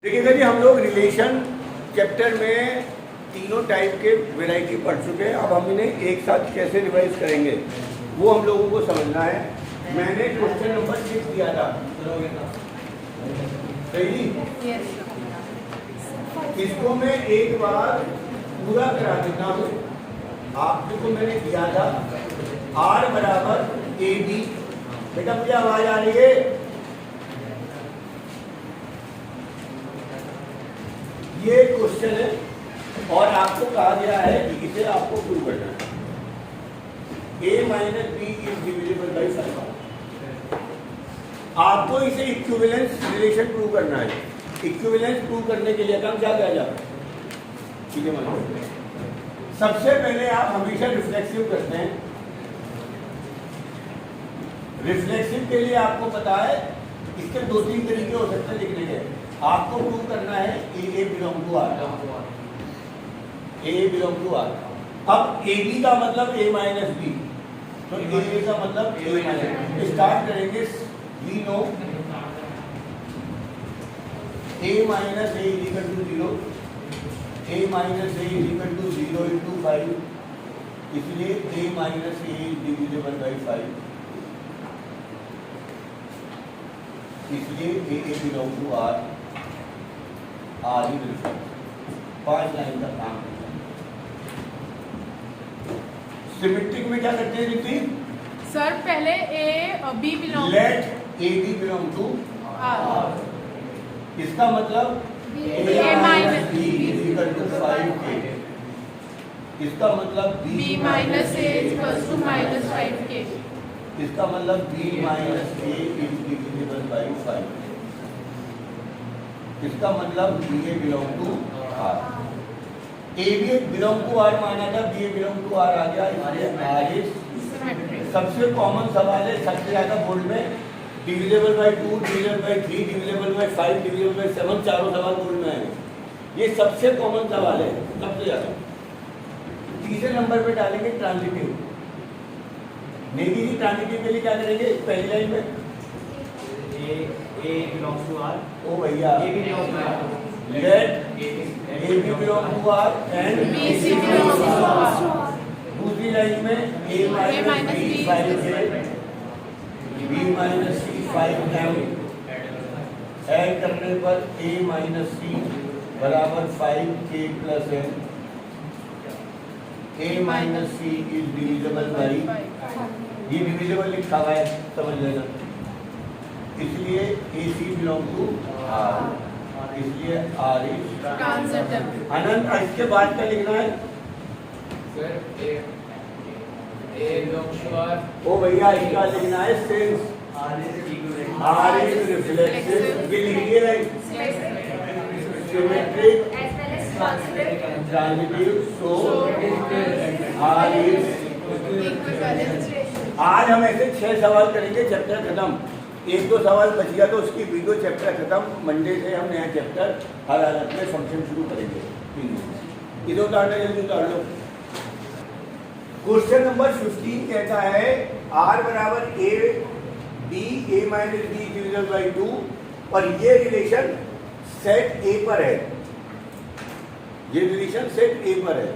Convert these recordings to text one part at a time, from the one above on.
देखिएगा जी, हम लोग रिलेशन चैप्टर में तीनों टाइप के वैरायटी पढ़ चुके हैं। अब हम इन्हें एक साथ कैसे रिवाइज करेंगे वो हम लोगों को समझना है। मैंने क्वेश्चन नंबर 6 दिया था, सही? इसको मैं एक बार पूरा करा देता हूँ। आपको मैंने दिया था R बराबर AB। बेटा मुझे आवाज आ रही है? ये क्वेश्चन है और आपको कहा गया है कि इसे आपको प्रूव करना है। A minus B is divisible by 5। आपको इसे इक्विवेलेंस रिलेशन प्रूव करना है। इक्विवेलेंस प्रूव करने के लिए काम क्या किया जाता है? ठीक है, मतलब सबसे पहले आप हमेशा रिफ्लेक्सिव करते हैं। रिफ्लेक्सिव के लिए आपको पता है इसके दो तीन तरीके हो सकते हैं लिखने के। आपको प्रूव करना है A belong to R. A belong to R. अब ए बी का मतलब ए माइनस बी, तो ए का मतलब ए माइनस। स्टार्ट करेंगे। We know A minus A is equal to 0। A minus A is equal to 0 into 5, इसलिए A minus A is divisible by 5, इसलिए A belong to R. R ही reflect. 5 line का काम है। Symmetric में क्या करते हैं दीदी? सर पहले a B belong, let A B belong to R. इसका मतलब ए minus B is equal to 5k। इसका मतलब b minus a equals to minus 5k। इसका मतलब b minus A is divisible by 5। इसका मतलब B A belong to R. A B belong to R माना था, b A belong to R आ गया। इसलिए आर इज सबसे कॉमन सवाल है, सबसे ज्यादा बोल्ड में divisible by 2, divisible by 3, divisible by 5, divisible by 7, चारों सवाल बोल्ड में आए। ये सबसे कॉमन सवाल है, सबसे ज्यादा। तीसरे नंबर पे डालेंगे ट्रांजिटिव। नेगी जी ट्रांजिटिव के लिए क्या करेंगे? पहली लाइन में A belongs to R. ओ भैया, A B belongs to R. Let A B belong to R and B C belongs to R. दूसरी लाइन में A minus B 5k, B minus C 5m। Add करने पर A minus C बराबर 5k plus m। A minus C is divisible by, ये divisible लिखा हुआ है, समझ लेना। इसलिए A C belong to R, इसलिए आर इज ट्रांजिटिव। अनंत। इसके बाद क्या लिखना है? Sir, A belongs to R. ओ भैया, इसका लिखना है sense. R is equivalent. R is reflexive. ये लिखिए right. Symmetric, transitive, so R is. आज हम ऐसे 6 सवाल करेंगे, चैप्टर खत्म। एक दो सवाल बच गया तो उसकी वीडियो चैप्टर खत्म। मंडे से हम नया चैप्टर हर हालत में फंक्शन शुरू करेंगे। इधर उतारना, जल्दी उतार लो। क्वेश्चन नंबर 15 कहता है R बराबर A B, A minus B divisible by 2, और ये रिलेशन सेट ए पर है। ये रिलेशन सेट ए पर है।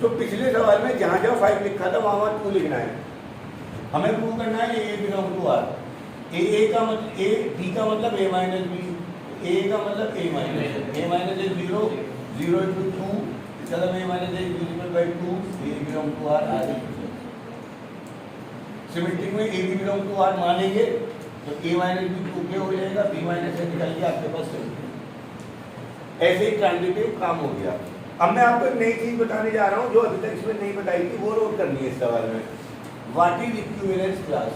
तो पिछले सवाल में जहां जहां 5 लिखा था वहां 2 लिखना है। हमें प्रूव करना है ए बिलोंग टू आर। ए का मतलब ए, बी का मतलब ए माइनस बी, ए का मतलब ए minus A minus A 0, 0 into 2, इसका मतलब ए minus A divisible by 2, A belong to R. R symmetric में A B belong to R मानेंगे तो ए माइनस बी 2k हो जाएगा, बी माइनस ए निकल गया आपके पास। ऐसे ही ट्रांजिटिव काम हो गया। अब मैं आपको एक नई चीज बताने जा रहा हूँ जो अभी तक इसमें नहीं बताई थी, वो नोट करनी है इस सवाल में। What is equivalence class?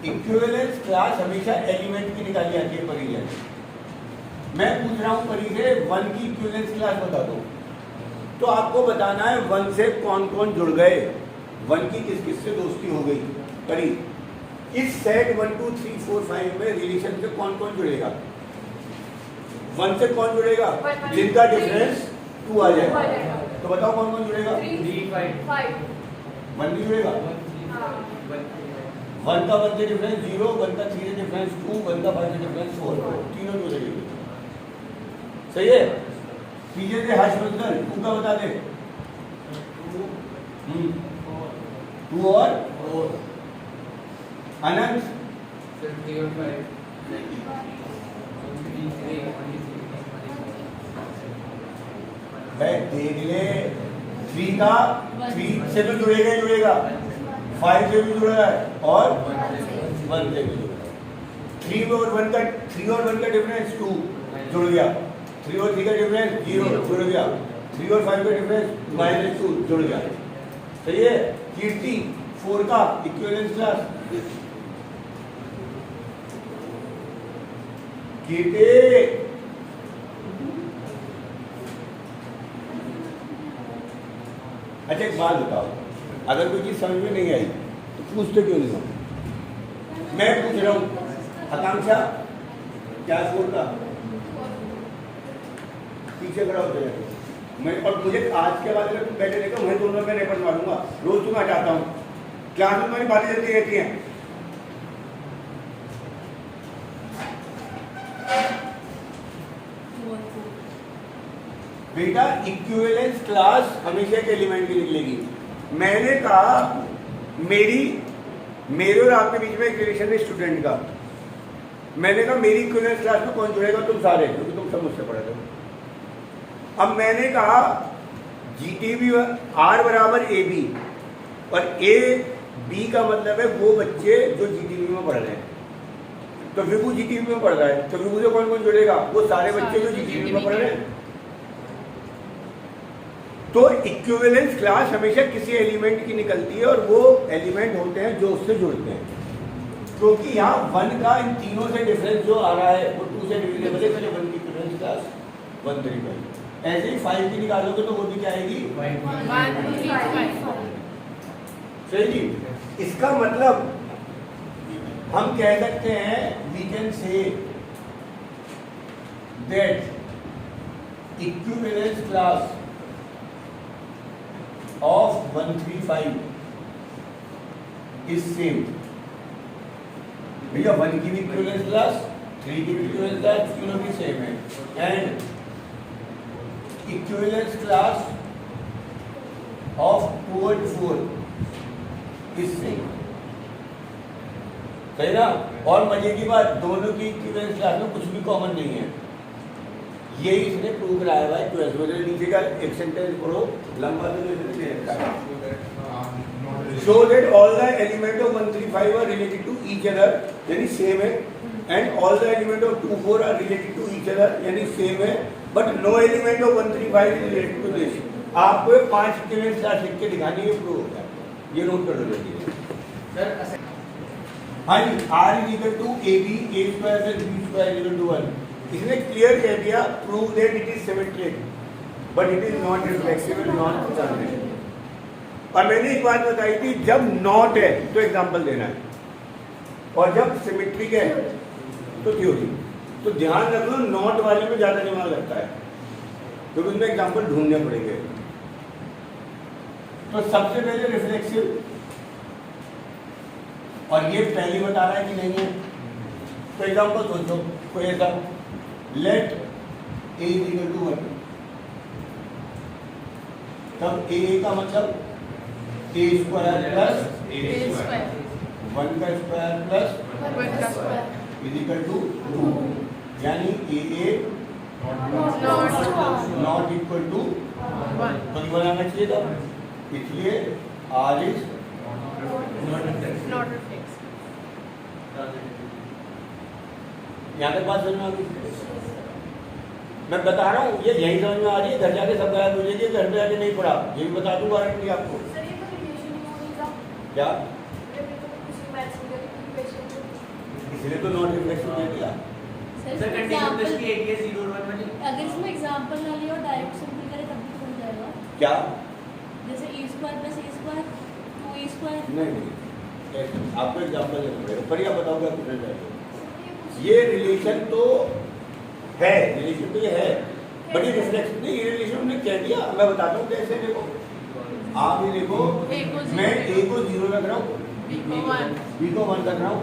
Equivalence class हमेशा एलिमेंट की निकाली जाती है परी जाती। मैं पूछ रहा हूँ परी से 1 की इक्विवेलेंस क्लास बता दो, तो आपको बताना है 1 से कौन कौन जुड़ गए, 1 की किस किस से दोस्ती हो गई। परी इस सेट 1 2 3 4 5 में रिलेशन से कौन कौन जुड़ेगा? 1 से कौन जुड़ेगा? जिनका डिफरेंस 2 आ जाएगा। तो बताओ कौन कौन जुड़ेगा? 3, 5. 1 भी जुड़ेगा। 1 का 1 से डिफरेंस 0, 1 का 3 से डिफरेंस 2, 1 का 5 से डिफरेंस 4, तीनों सही है। पीछे से हर्षवर्धन तू का बता दे। 2 और अनंत 3 और 5 भाई देख ले 3 का 3 से तो जुड़ेगा ही जुड़ेगा, 5 से भी जुड़ा है और 1 से भी जुड़ा है। 3 और 1 का डिफरेंस 2 जुड़ गया, 3 और 3 का डिफरेंस 0 जुड़ गया, 3 और 5 का डिफरेंस -2 जुड़ गया। सही है। कीर्ति 4 का इक्विवेलेंस क्लास कीर्ति अच्छा एक बात बताओ, अगर कोई चीज समझ में नहीं आई तो पूछते क्यों नहीं हो? मैं पूछ रहा हूँ आकांक्षा क्या 4 का पीछे खड़ा हो जाएगा मैं, और मुझे आज के बाद अगर तुम बैठे देखो मैं दोनों में रेपट मारूंगा, रोज तुम्हें हटाता हूँ, क्लास में तुम्हारी बातें चलती रहती हैं। बेटा इक्विवेलेंस क्लास हमेशा एक एलिमेंट की निकलेगी। मैंने कहा मेरे और आपके बीच में एक रिलेशन है स्टूडेंट का, मैंने कहा मेरी इक्विवेलेंस क्लास में कौन जुड़ेगा? तुम सारे, क्योंकि तुम सब मुझसे पढ़े थे। अब मैंने कहा GTB R बराबर AB और AB का मतलब है वो बच्चे जो GTB में पढ़ रहे हैं, तो विभू GTB में पढ़ रहा है, तो विभू से कौन कौन जुड़ेगा? वो सारे बच्चे जो GTB में पढ़ रहे हैं। तो इक्विवेलेंस क्लास हमेशा किसी एलिमेंट की निकलती है और वो एलिमेंट होते हैं जो उससे जुड़ते हैं, क्योंकि यहाँ 1 का इन तीनों से डिफरेंस जो आ रहा है वो 2 से डिविजिबल है, इसलिए 1 की इक्विवेलेंस क्लास 135। ऐसे ही 5 की निकालोगे तो वो भी क्या आएगी? 135। सही जी। इसका मतलब हम कह सकते हैं we can say that equivalence class of 135 is same। भैया 1 की भी इक्विवेलेंस क्लास, 3 की भी इक्विवेलेंस क्लास तीनों भी सेम है, एंड इक्विवेलेंस क्लास of 2 और 4 is same। सही ना? और मजे की बात, दोनों की इक्विवेलेंस क्लास में कुछ भी कॉमन नहीं है। ये इसने प्रूव कराया हुआ है 12 में। नीचे का एक सेंटेंस पढ़ो, लंबा तो नहीं है। Show that all the element of 135 are related to each other, यानी सेम है, and all the element of 24 are related to each other, यानी सेम है, but no element of 135 is related to this. आपको 5 equivalence class लिख के दिखानी है, prove होता है। ये नोट कर लो जल्दी। सर हाँ जी, R is equal to AB, A square plus B square is equal to 1। इसने क्लियर कह दिया, prove that it is symmetric but it is not reflexive and not transition. और मैंने एक बात बताई थी, जब नॉट है तो एग्जांपल देना है, और जब सिमेट्रिक है तो थ्योरी। तो ध्यान रख लो, नॉट वाले में ज्यादा दिमाग लगता है, क्योंकि उसमें एग्जांपल ढूंढने पड़ेंगे। तो सबसे पहले रिफ्लेक्सिव, और ये पहले बता रहा है कि नहीं है। तो एग्जांपल सोचो कोई ऐसा, let A is equal to 1, तब A का मतलब A स्क्वायर प्लस 1 का square plus is equal to 2, यानी AA नॉट इक्वल टू 1 बनाना चाहिए था, इसलिए R इज Not reflex। यहाँ तक बात समझ में आ गई? मैं बता रहा हूँ, ये यही समझ में आ रही है, घर जाके सब गायब हो जाएगी, घर पे जाके नहीं पढ़ा, ये भी बता दूँ गारंटी आपको। क्या? इसलिए तो नॉट रिफ्लेक्सिव दे दिया। सर कंडीशन तो इसकी एक है 0 और 1 में। अगर इसमें एग्जांपल ना लियो, डायरेक्ट सिंपल करे तब भी बन जाएगा। क्या? जैसे e square plus a square 2e square. नहीं, आपको एग्जाम्पल देना पड़ेगा, पर यह बताओ क्या पूछना चाहिए। ये रिलेशन तो है, रिलेशन तो ये है, बट ये रिफ्लेक्शन नहीं, ये रिलेशन हमने कह दिया। मैं बताता हूँ कैसे। देखो, आप ये देखो, मैं A को 0 रख रहा हूँ, B को 1 रख रहा हूँ,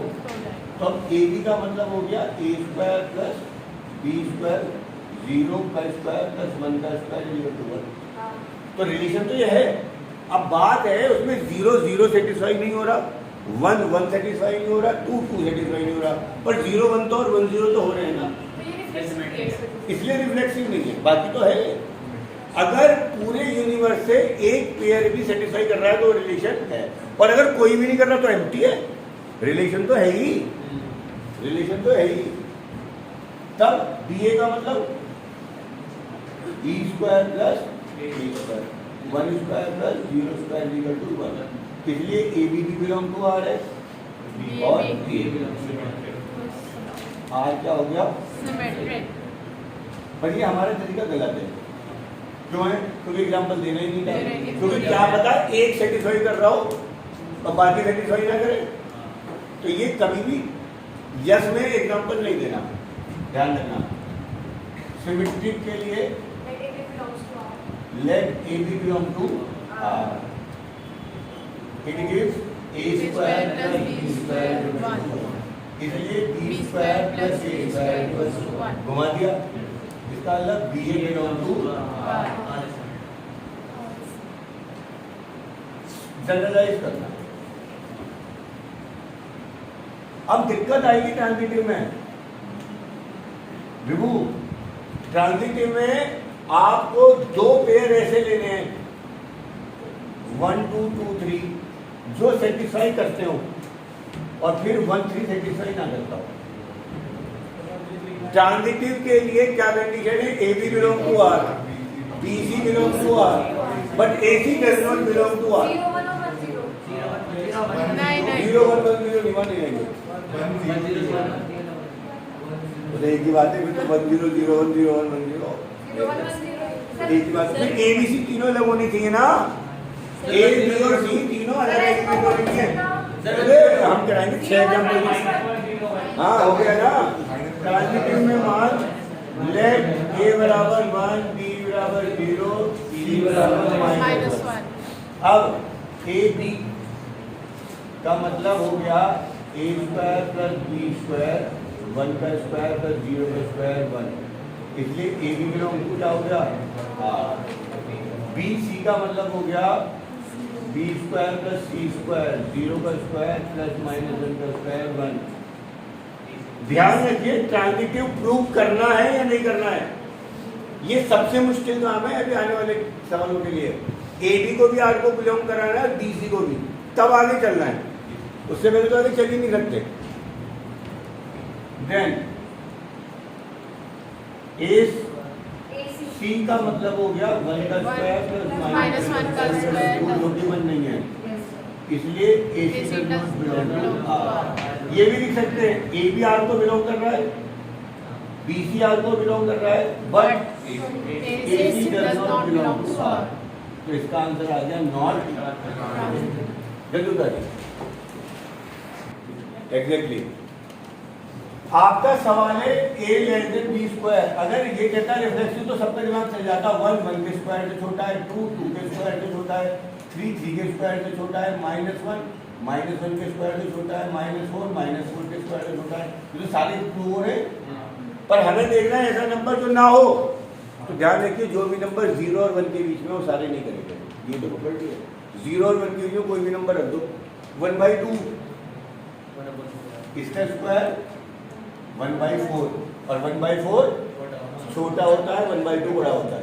तो अब AB का मतलब हो गया A square plus B square 0 का स्क्वायर प्लस 1 का स्क्वायर इक्वल टू 1। तो रिलेशन तो ये है। अब बात है उसमें 0 0 सेटिस्फाई नहीं हो रहा, 1 1 सेटिस्फाई नहीं हो रहा, 2 2 सेटिस्फाई नहीं हो रहा, पर 0 1 तो और 1 0 तो हो रहे हैं ना, इसलिए रिफ्लेक्सिव नहीं है, बाकी तो है। अगर पूरे यूनिवर्स से एक पेयर भी सेटिस्फाई कर रहा है तो रिलेशन है, और अगर कोई भी नहीं कर रहा तो एम्प्टी है। रिलेशन तो है ही, रिलेशन तो है ही। तब बीए का मतलब e square plus A square, 1 square plus 0 square equal to 1। इसलिए ए बी भी बिलोंग टू आर है और बी आर क्या हो गया, Symmetric. पर ये हमारा तरीका गलत है। क्यों है? क्योंकि एग्जाम्पल देना ही नहीं था, देना ही नहीं। क्योंकि क्या पता एक सेटिस्फाई कर रहा हो और बाकी सेटिस्फाई ना करे। तो ये कभी भी यस में एग्जाम्पल नहीं देना, ध्यान रखना। सिमेट्रिक के लिए let A B belong to R, it gives A square plus B square equal to 1। इसलिए B square plus A square equal to 1 घुमा दिया। इसका मतलब B A belong to generalize करना। अब दिक्कत आएगी ट्रांजिटिव में। विभू, ट्रांजिटिव में आपको दो पेयर ऐसे लेने हैं 1 2 2 3 जो सेटिस्फाई करते हो और फिर 1 3 सेटिस्फाई ना करता हो। ट्रांजिटिव के लिए क्या कंडीशन है, A B belong to R, B C belong to R, but A C does not belong to R. 0 1 1 0 निभा नहीं आएंगे, एक ही बात है। फिर तो 1 0 0 1 0 1 1 0 एक ही बात। फिर ए बी सी तीनों अलग होनी चाहिए ना, ए बी और सी तीनों अलग अलग होनी चाहिए। हम कराएंगे 6 एग्जाम्पल। हाँ हो गया ना। ट्रांजिटिव में मान लेट ए बराबर 1 बी बराबर 0 सी बराबर -1। अब ए बी का मतलब हो गया ए स्क्वायर प्लस बी स्क्वायर, 1 का स्क्वायर प्लस 0 का स्क्वायर 1। इसलिए ए बी बिलोंग टू क्या हो गया, बी सी का मतलब हो गया बी स्क्वायर प्लस सी स्क्वायर, 0 का स्क्वायर प्लस -1 का स्क्वायर 1। ध्यान रखिए, ट्रांजिटिव प्रूव करना है या नहीं करना है, ये सबसे मुश्किल काम है अभी आने वाले सवालों के लिए। ए बी को भी आर को बिलोंग कराना है, बी सी को भी, तब आगे चलना है, उससे पहले तो आगे चल ही नहीं सकते। देन ए सी का मतलब हो गया 1 का स्क्वायर प्लस -1 का स्क्वायर, जो कि 1 नहीं है, इसलिए A C does not belong to R. ये भी लिख सकते हैं, ए बी आर को बिलोंग कर रहा है, बी सी आर को बिलोंग कर रहा है, but A C does not belong to R. तो इसका आंसर आ गया नॉट। जल्दी करिए। एग्जैक्टली आपका सवाल है ए लेस देन बी स्क्वायर। अगर ये कहता है रिफ्लेक्सिव तो सबका दिमाग चल जाता, 1 1 के स्क्वायर से छोटा है, 2 2 के स्क्वायर से छोटा है, 3 3 के स्क्वायर से छोटा है, -1 -1 के स्क्वायर से छोटा है, -4 -4 के स्क्वायर से छोटा है। ये तो सारे ट्रू हो रहे, पर हमें देखना है ऐसा नंबर जो ना हो। तो ध्यान रखिए, जो भी नंबर 0 और 1 के बीच में वो सारे नहीं करेंगे। ये तो प्रॉपर्टी है, 0 और 1 के बीच में कोई भी नंबर रख दो। 1/2 इसका स्क्वायर 1/4 और 1/4 छोटा होता है, 1/2 बड़ा होता है,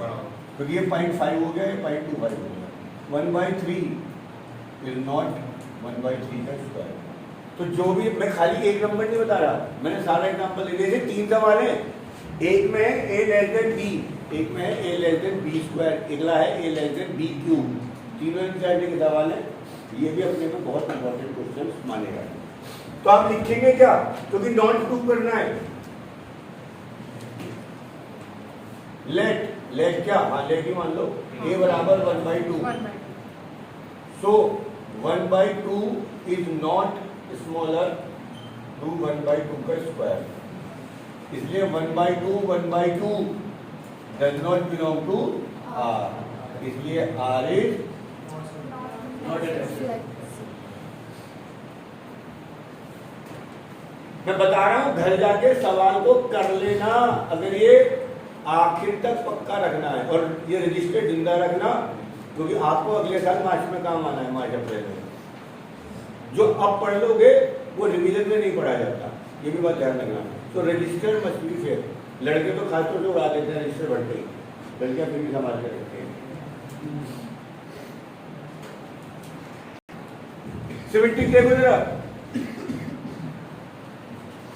क्योंकि ये 0.5 हो गया, ये 0.25 हो गया। 1/3 इज नॉट 1/3 का स्क्वायर। तो जो भी, मैं खाली एक नंबर नहीं बता रहा, मैंने सारा एग्जाम्पल ले लिए। 3 सवाल है, एक में है ए लेस देन बी, एक में है ए लेस देन बी स्क्वायर, अगला है ए लेस देन बी क्यूब। तीनों एनसीईआरटी के सवाल है, ये भी अपने में बहुत इंपॉर्टेंट क्वेश्चन मानेगा। तो आप लिखेंगे क्या, क्योंकि नॉट प्रूव करना है। लेट क्या, हाँ लेट ही मान लो, ए बराबर 1/2। So 1/2 is not smaller to 1/2 का स्क्वायर, इसलिए 1/2 does not belong to R, इसलिए आर इज नॉट। मैं बता रहा हूं, घर जाके सवाल को कर लेना। अगर ये आखिर तक पक्का रखना है और ये रजिस्टर जिंदा रखना, क्योंकि आपको अगले साल मार्च में काम आना है, मार्च अप्रैल में। जो अब पढ़ लोगे वो रिवीजन में नहीं पढ़ा जाता, ये भी बात ध्यान रखना। तो रजिस्टर मस्ट बी फेयर। लड़के तो खासतौर से उड़ा देते हैं रजिस्टर भरते ही, लड़कियां फिर भी संभाल के रखते हैं। सिमेट्रिक देखो जरा,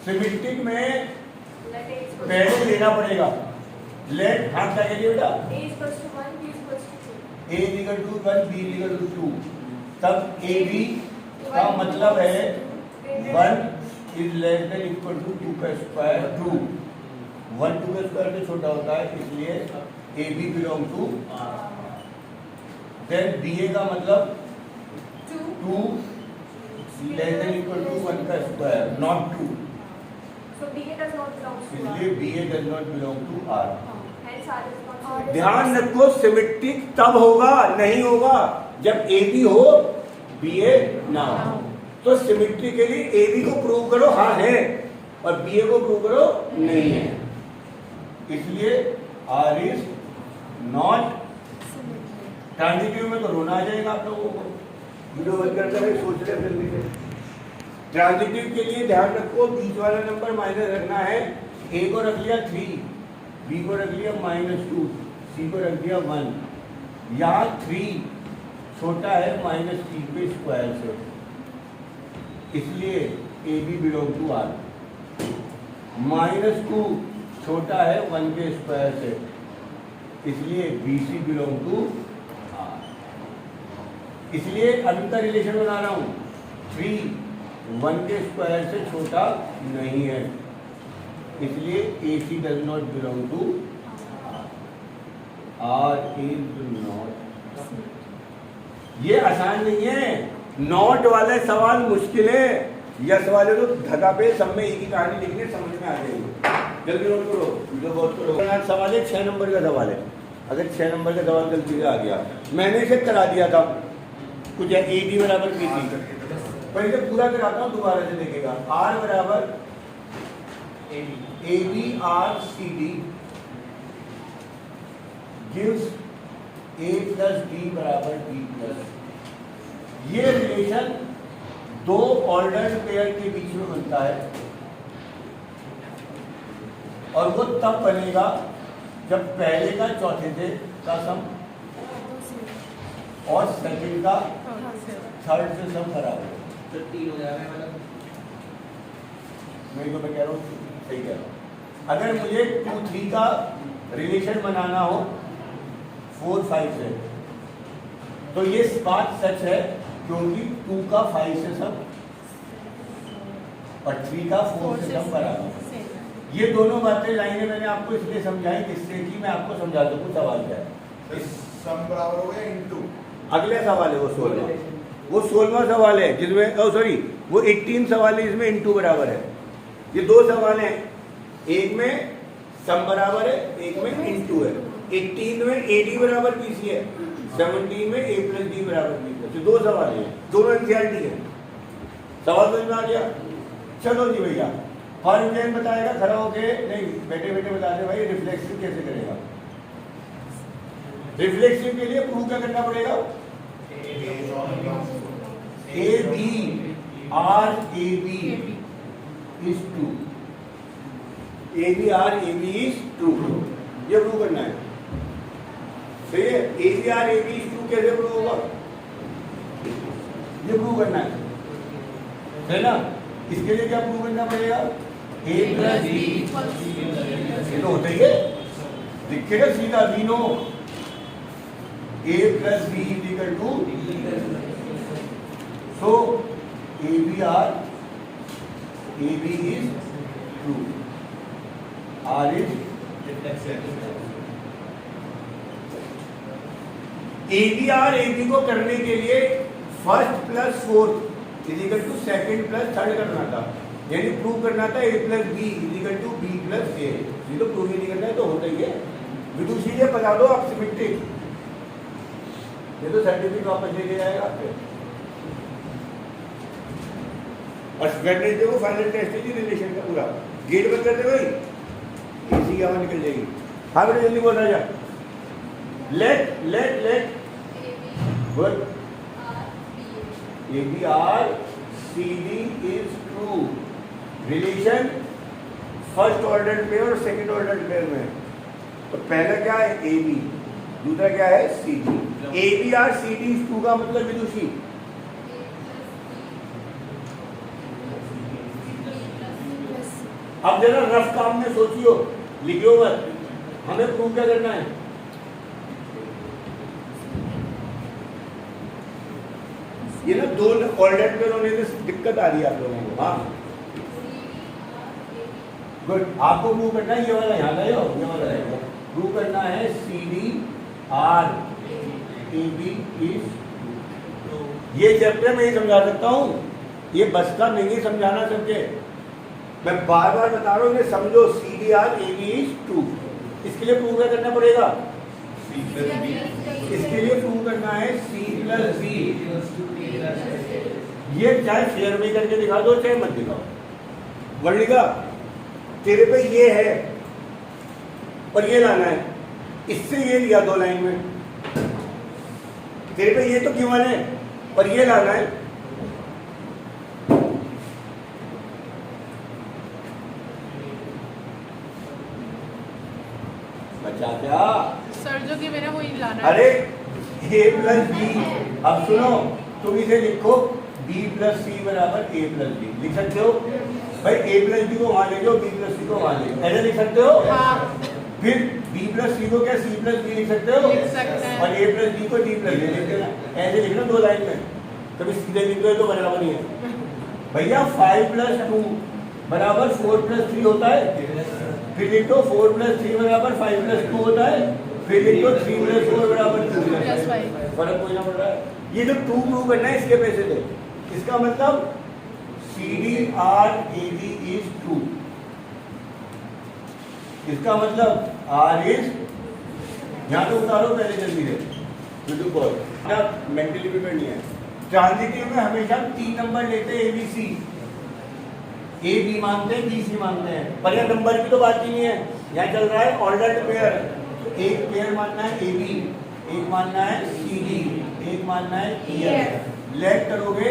सिमेट्रिक में पहले लेना पड़ेगा। लेट हाथ क्या करिए बेटा, A is equals to 1, B is equals to 2. A equal to 1, B equal to 2, तब AB का मतलब है 1 is less than equal to 2 का स्क्वायर 2। 1 2 का स्क्वायर से छोटा होता है, इसलिए AB belong to then BA का मतलब 2 लेस देन इक्वल टू 1 का square not 2, So BA does not belong to R. इसलिए BA does not belong to R। Hence R is not. ध्यान रखो सिमेट्रिक तब होगा, नहीं होगा जब AB हो BA ना हो। तो सिमेट्रिकली AB को प्रूव करो हाँ है, और BA को प्रूव करो नहीं है, इसलिए R इज नॉट ट्रांजिटिव में। तो रोना आ जाएगा आप लोगों को, वीडियो बंद करते हुए सोच रहे जल्दी से। ट्रांजिटिव के लिए ध्यान रखो, बीच वाला नंबर माइनस रखना है। A को रख लिया 3, B को रख लिया -2, C को रख दिया 1। यहाँ 3 छोटा है -3 के स्क्वायर से, इसलिए AB बिलोंग टू R। -2 छोटा है 1 के स्क्वायर से, इसलिए BC बिलोंग टू R। इसलिए अभी का रिलेशन बना रहा हूँ, 3 1 के स्क्वायर से छोटा नहीं है, इसलिए AC does not belong to R is not. ये आसान नहीं है, नॉट वाले सवाल मुश्किल है, यस वाले तो धगा पे सब में एक ही कहानी लिखने समझ में आ जाएगी। जल्दी नोट करो, वीडियो बहुत करो। सवाल है 6 नंबर का सवाल है, अगर 6 नंबर का सवाल गलती से आ गया, मैंने इसे करा दिया था कुछ AD बराबर BC, पर इसे पूरा कराता हूँ दोबारा से देखेगा। R बराबर AB R CD gives A plus B बराबर B plus। ये रिलेशन दो ऑर्डर्ड पेयर के बीच में बनता है, और वो तब बनेगा जब पहले का चौथे से का सम और सेकंड का थर्ड से सम बराबर है। तो 3 हो जाएगा मतलब, मैं कह रहा हूँ सही कह रहा हूँ। अगर मुझे 2 3 का रिलेशन बनाना हो 4 5 से, तो ये बात सच है क्योंकि 2 का 5 से सम और 3 का 4 से सम बराबर। ये दोनों बातें लाइनें मैंने आपको इसलिए समझाई जिससे कि मैं आपको समझा दूँ सवाल क्या है। सम बराबर हो गया इनटू, अगले सवाल है वो 16वां सवाल है जिसमें वो 18 सवाल है, इसमें इनटू बराबर है। ये 2 सवाल हैं, एक में सम बराबर है, एक में इनटू है। 18 में AD बराबर BC है, 17 में A प्लस D बराबर B प्लस। ये 2 सवाल हैं, दोनों एनसीईआरटी है। सवाल समझ में आ गया? चलो जी भैया, फॉर्मूलेन बताएगा खड़ा होके, नहीं बैठे बैठे बता दे भाई रिफ्लेक्सिव कैसे करेगा। रिफ्लेक्सिव के लिए प्रूव क्या करना पड़ेगा? AB R AB is true, AB R AB is true, ये प्रूव करना है। सही है, AB R AB is true कैसे प्रूव होगा? ये प्रूव करना है ना। इसके लिए क्या प्रूव करना पड़ेगा? A प्लस B, ये तो होता ही है, दिखेगा सीधा B no. A plus B is equal to, so ABR, AB is true, R is reflexive। ABR AB को करने के लिए first plus fourth is equal to second plus third करना था, यानी प्रूव करना था A plus B is equal to B plus A। ये तो प्रूव ही नहीं करना है तो होता ही है। बिल्कुल सीधे बता दो आप सिमेट्रिक, ये तो सर्टिफिकेट वापस लेके जाएगा आपके। और वेडनेसडे को फाइनल टेस्ट है जी रिलेशन का पूरा। गेट बंद कर दे भाई, एसी की हवा निकल जाएगी। हाँ बेटा जल्दी बोल राजा। Let good. ABR CD is true। Relation first order pair और सेकंड ऑर्डर पेयर में। तो पहला क्या है AB, दूसरा क्या है CD। ABR CD is true का मतलब विदुषी अब जरा रफ काम में सोचियो, लिखियो मत, हमें प्रूव क्या करना है। ये ना दो ऑर्डर पेयर होने से दिक्कत आ रही है आप लोगों को। हाँ गुड, आपको प्रूव करना है ये वाला, यहाँ का ये वाला रहेगा। प्रूव करना है CD R AB is true। ये चैप्टर मैं ये समझा सकता हूँ, ये बस का नहीं समझाना सबके, मैं बार बार बता रहा हूँ, इन्हें समझो। CD R AB is true। इसके लिए प्रूव क्या करना पड़ेगा, इसके लिए प्रूव करना है C plus B। ये चाहे शेयर में करके दिखा दो चाहे मत दिखाओ। वर्णिका तेरे पे ये है और ये लाना है, इससे ये लिया दो लाइन में। तेरे पे ये तो गिवन है और ये लाना है। बचा क्या सर जो कि मेरा वही लाना अरे A plus B। अब सुनो, तुम इसे लिखो B plus C बराबर A plus B। लिख सकते हो भाई, A plus B को वहां ले जाओ, B plus C को वहां ले जाओ, ऐसे लिख सकते हो। हाँ फिर B plus C को क्या C plus B लिख सकते हो, लिख सकते हैं। और A plus B को D plus B लिख देना। ऐसे लिखना दो लाइन में, कभी सीधे लिख दो तो बराबर नहीं है भैया। 5 plus 2 बराबर 4 plus 3 होता है। फिर लिख दो 4 plus 3 बराबर 5 plus 2 होता है। फिर लिख दो 3 plus 4 बराबर 2 plus 5। फर्क कोई ना पड़ रहा है। ये जो 2 प्रूव करना है इसके पैसे दे, इसका मतलब CD R AB is true। इसका मतलब R is, यहाँ तो उतारो पहले जल्दी से, बिल्कुल बहुत मेंटली प्रिपेयर नहीं है। ट्रांजिटिव में हमेशा 3 नंबर लेते हैं ABC, A B मानते हैं B C मानते हैं, पर यह नंबर की तो बात ही नहीं है। यहाँ चल रहा है ऑर्डर्ड पेयर, एक पेयर मानना है AB, एक मानना है CD, एक मानना है EF। लेट करोगे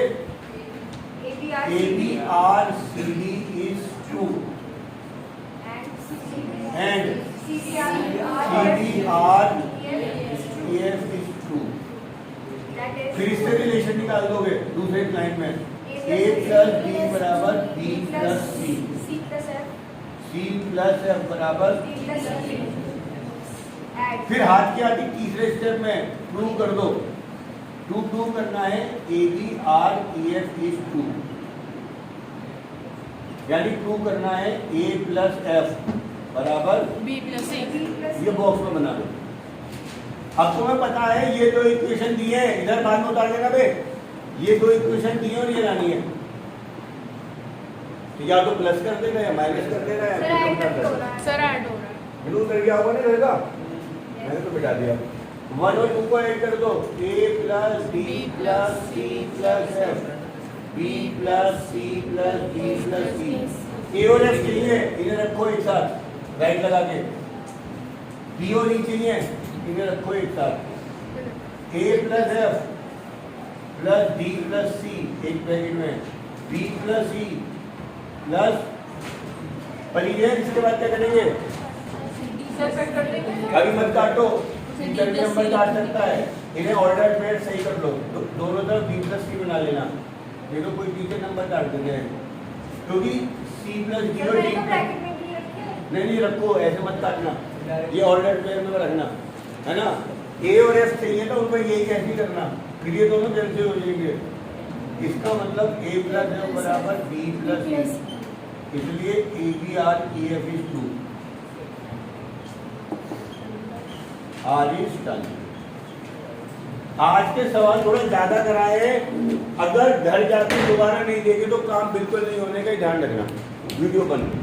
ABR CD is true and CDR EF is true। फिर इससे रिलेशन निकाल दोगे दूसरे लाइन में, A plus B बराबर B plus C, C plus F बराबर। फिर हाथ की आती तीसरे स्टेप में प्रूव कर दो। प्रूव करना है ABR EF is true, यानी प्रूव करना है A plus F बराबर B plus C। ये बॉक्स में बना दो। अब तुम्हें पता है ये दो इक्वेशन दिए हैं, इधर बाद में उतार देना बे। ये दो इक्वेशन दिए और ये लानी है, तो या तो प्लस कर देना या माइनस कर देना या कम कर देना। सर ऐड हो रहा है। बिल्कुल कर गया होगा नहीं रहेगा, मैंने तो बिठा दिया। 1 और 2 को ऐड कर दो, A plus B plus C plus F, B plus C plus D plus C। A और F चाहिए, इन्हें रखो एक साथ राइट लगा के। B और E चाहिए, इन्हें रखो एक साथ। A plus F plus D plus C एक ब्रैकेट में, B plus E प्लस परिचय। इसके बाद क्या करेंगे, अभी मत काटो, इंटरव्यू नंबर काट सकता है। इन्हें ऑर्डर पेयर सही कर लो, दोनों तरफ B plus C बना लेना, नहीं तो कोई टीचर नंबर काट देते हैं, क्योंकि C plus D और D नहीं रखो, ऐसे मत काटना, ये ऑर्डर पेयर में रखना है ना। A और F चाहिए तो उनको यही कैसे करना, फिर ये दोनों कैंसिल हो जाएंगे। इसका मतलब A plus F बराबर B plus C, इसलिए ABR EF is true। R is done। आज के सवाल थोड़ा ज्यादा कराए हैं, अगर घर जाके दोबारा नहीं देखे तो काम बिल्कुल नहीं होने का ध्यान रखना। वीडियो बंद।